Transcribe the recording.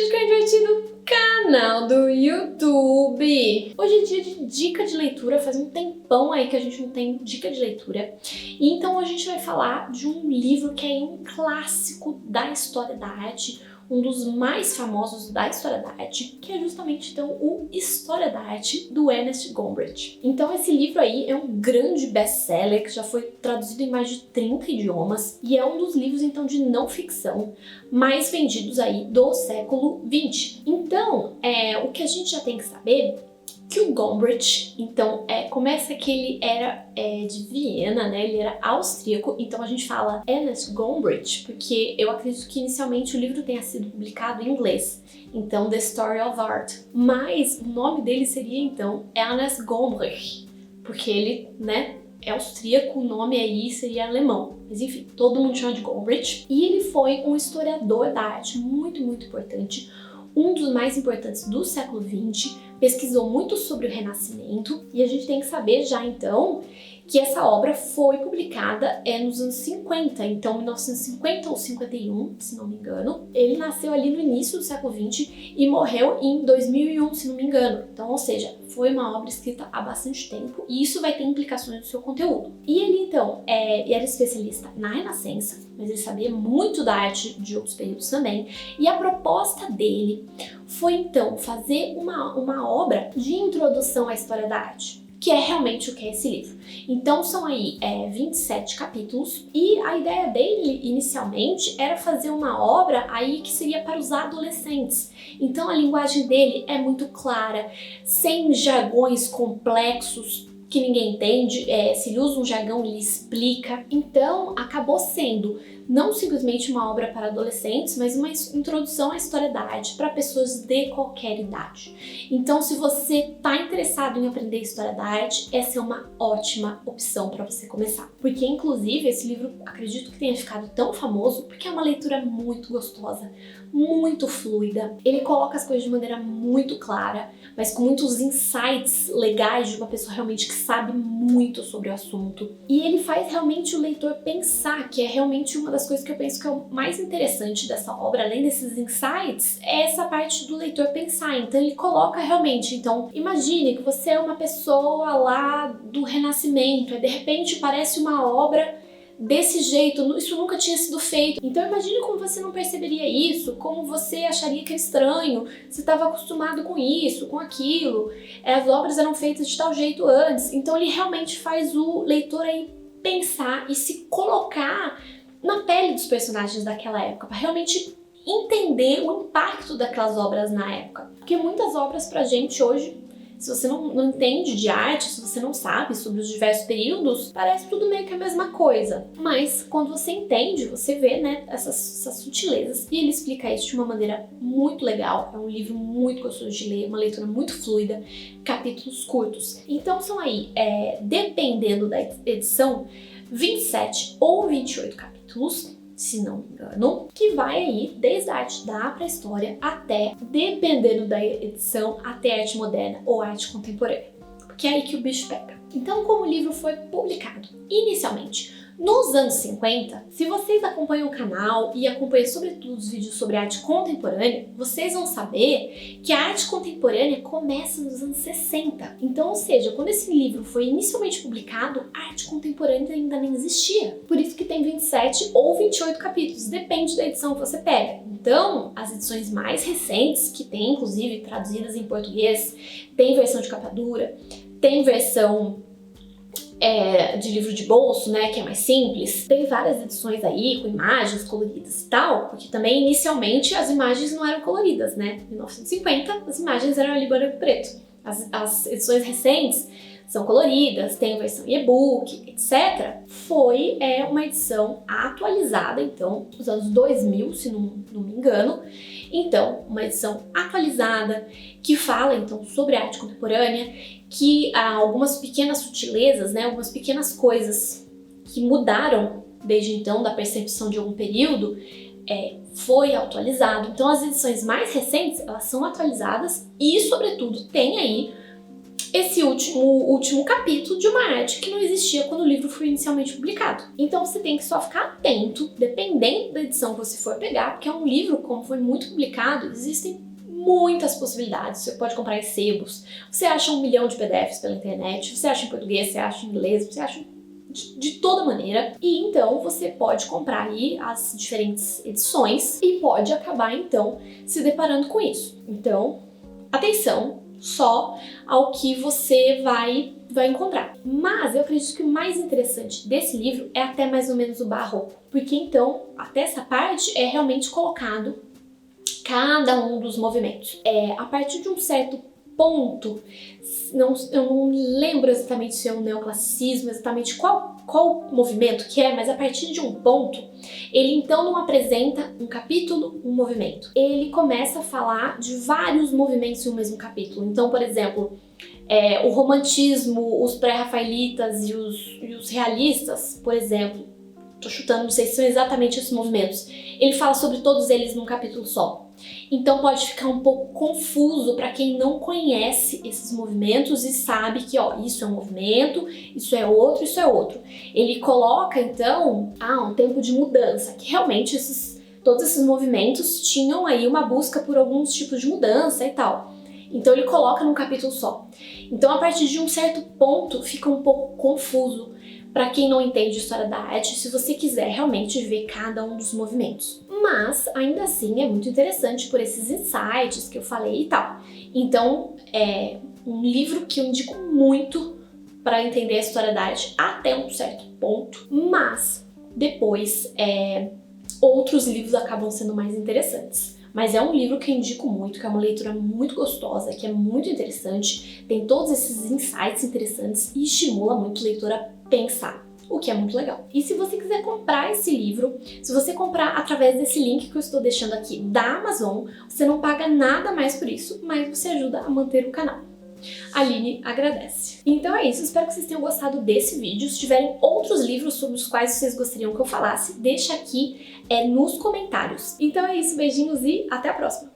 Chico Divertido, canal do YouTube. Hoje é dia de dica de leitura, faz um tempão aí que a gente não tem dica de leitura. E então a gente vai falar de um livro que é um clássico da história da arte, um dos mais famosos da história da arte, que é justamente então o História da Arte, do Ernest Gombrich. Então esse livro aí é um grande best-seller que já foi traduzido em mais de 30 idiomas e é um dos livros então de não ficção mais vendidos aí do século XX. Então, o que a gente já tem que saber que o Gombrich, então, começa que ele era de Viena, né? Ele era austríaco, então a gente fala Ernest Gombrich, porque eu acredito que inicialmente o livro tenha sido publicado em inglês, então The Story of Art. Mas o nome dele seria então Ernest Gombrich, porque ele, né, é austríaco, o nome aí seria alemão. Mas enfim, todo mundo chama de Gombrich. E ele foi um historiador da arte muito, muito importante, um dos mais importantes do século XX, pesquisou muito sobre o Renascimento e a gente tem que saber já então que essa obra foi publicada nos anos 50, então 1950 ou 51, se não me engano. Ele nasceu ali no início do século XX e morreu em 2001, se não me engano. Então, ou seja, foi uma obra escrita há bastante tempo e isso vai ter implicações no seu conteúdo. E ele então era especialista na Renascença, mas ele sabia muito da arte de outros períodos também. E a proposta dele foi então fazer uma obra de introdução à história da arte, que é realmente o que é esse livro. Então são aí 27 capítulos e a ideia dele inicialmente era fazer uma obra aí que seria para os adolescentes. Então a linguagem dele é muito clara, sem jargões complexos que ninguém entende, se ele usa um jargão ele explica. Então acabou sendo não simplesmente uma obra para adolescentes, mas uma introdução à história da arte para pessoas de qualquer idade. Então, se você está interessado em aprender história da arte, essa é uma ótima opção para você começar. Porque, inclusive, esse livro, acredito que tenha ficado tão famoso porque é uma leitura muito gostosa, muito fluida. Ele coloca as coisas de maneira muito clara, mas com muitos insights legais de uma pessoa realmente que sabe muito sobre o assunto. E ele faz realmente o leitor pensar, que é realmente uma das coisas que eu penso que é o mais interessante dessa obra, além desses insights, é essa parte do leitor pensar. Então ele coloca realmente, então imagine que você é uma pessoa lá do Renascimento e de repente parece uma obra desse jeito, isso nunca tinha sido feito. Então imagine como você não perceberia isso, como você acharia que é estranho, você estava acostumado com isso, com aquilo, as obras eram feitas de tal jeito antes. Então ele realmente faz o leitor aí pensar e se colocar na pele dos personagens daquela época, para realmente entender o impacto daquelas obras na época. Porque muitas obras pra gente hoje, se você não entende de arte, se você não sabe sobre os diversos períodos, parece tudo meio que a mesma coisa. Mas quando você entende, você vê, né, essas sutilezas. E ele explica isso de uma maneira muito legal. É um livro muito gostoso de ler, uma leitura muito fluida, capítulos curtos. Então são aí, dependendo da edição, 27 ou 28 capítulos, se não me engano, que vai aí desde a arte da pré-história até, dependendo da edição, até arte moderna ou arte contemporânea, porque é aí que o bicho pega. Então, como o livro foi publicado inicialmente nos anos 50, se vocês acompanham o canal e acompanham sobretudo os vídeos sobre arte contemporânea, vocês vão saber que a arte contemporânea começa nos anos 60. Então, ou seja, quando esse livro foi inicialmente publicado, a arte contemporânea ainda nem existia. Por isso que tem 27 ou 28 capítulos, depende da edição que você pega. Então, as edições mais recentes, que tem inclusive traduzidas em português, tem versão de capa dura, tem versão de livro de bolso, né, que é mais simples. Tem várias edições aí com imagens coloridas e tal, porque também inicialmente as imagens não eram coloridas, né? Em 1950 as imagens eram ali branco e preto. As edições recentes são coloridas, tem a versão e-book, etc. Foi uma edição atualizada, então, dos anos 2000, se não me engano. Então, uma edição atualizada que fala, então, sobre a arte contemporânea, que há algumas pequenas sutilezas, né, algumas pequenas coisas que mudaram desde então da percepção de algum período, foi atualizado. Então, as edições mais recentes, elas são atualizadas e, sobretudo, tem aí esse último capítulo de uma arte que não existia quando o livro foi inicialmente publicado. Então você tem que só ficar atento, dependendo da edição que você for pegar, porque é um livro, como foi muito publicado, existem muitas possibilidades. Você pode comprar em sebos, você acha 1 milhão de PDFs pela internet, você acha em português, você acha em inglês, você acha de toda maneira. E então você pode comprar aí as diferentes edições e pode acabar então se deparando com isso. Então, atenção só ao que você vai encontrar. Mas eu acredito que o mais interessante desse livro é até mais ou menos o barroco, porque então até essa parte é realmente colocado cada um dos movimentos. A partir de um certo ponto, eu não lembro exatamente se é um neoclassicismo, exatamente qual movimento que é, mas a partir de um ponto, ele então não apresenta um capítulo, um movimento. Ele começa a falar de vários movimentos em um mesmo capítulo. Então, por exemplo, o romantismo, os pré-rafaelitas e os realistas, por exemplo, tô chutando, não sei se são exatamente esses movimentos. Ele fala sobre todos eles num capítulo só. Então pode ficar um pouco confuso para quem não conhece esses movimentos e sabe que, ó, isso é um movimento, isso é outro, isso é outro. Ele coloca, então, um tempo de mudança, que realmente todos esses movimentos tinham aí uma busca por alguns tipos de mudança e tal. Então ele coloca num capítulo só. Então a partir de um certo ponto fica um pouco confuso para quem não entende história da arte, se você quiser realmente ver cada um dos movimentos. Mas, ainda assim, é muito interessante por esses insights que eu falei e tal. Então, é um livro que eu indico muito para entender a história da arte até um certo ponto, mas depois outros livros acabam sendo mais interessantes. Mas é um livro que eu indico muito, que é uma leitura muito gostosa, que é muito interessante, tem todos esses insights interessantes e estimula muito o leitor a pensar, o que é muito legal. E se você quiser comprar esse livro, se você comprar através desse link que eu estou deixando aqui da Amazon, você não paga nada mais por isso, mas você ajuda a manter o canal. A Aline agradece. Então é isso, espero que vocês tenham gostado desse vídeo. Se tiverem outros livros sobre os quais vocês gostariam que eu falasse, deixa aqui nos comentários. Então é isso, beijinhos e até a próxima!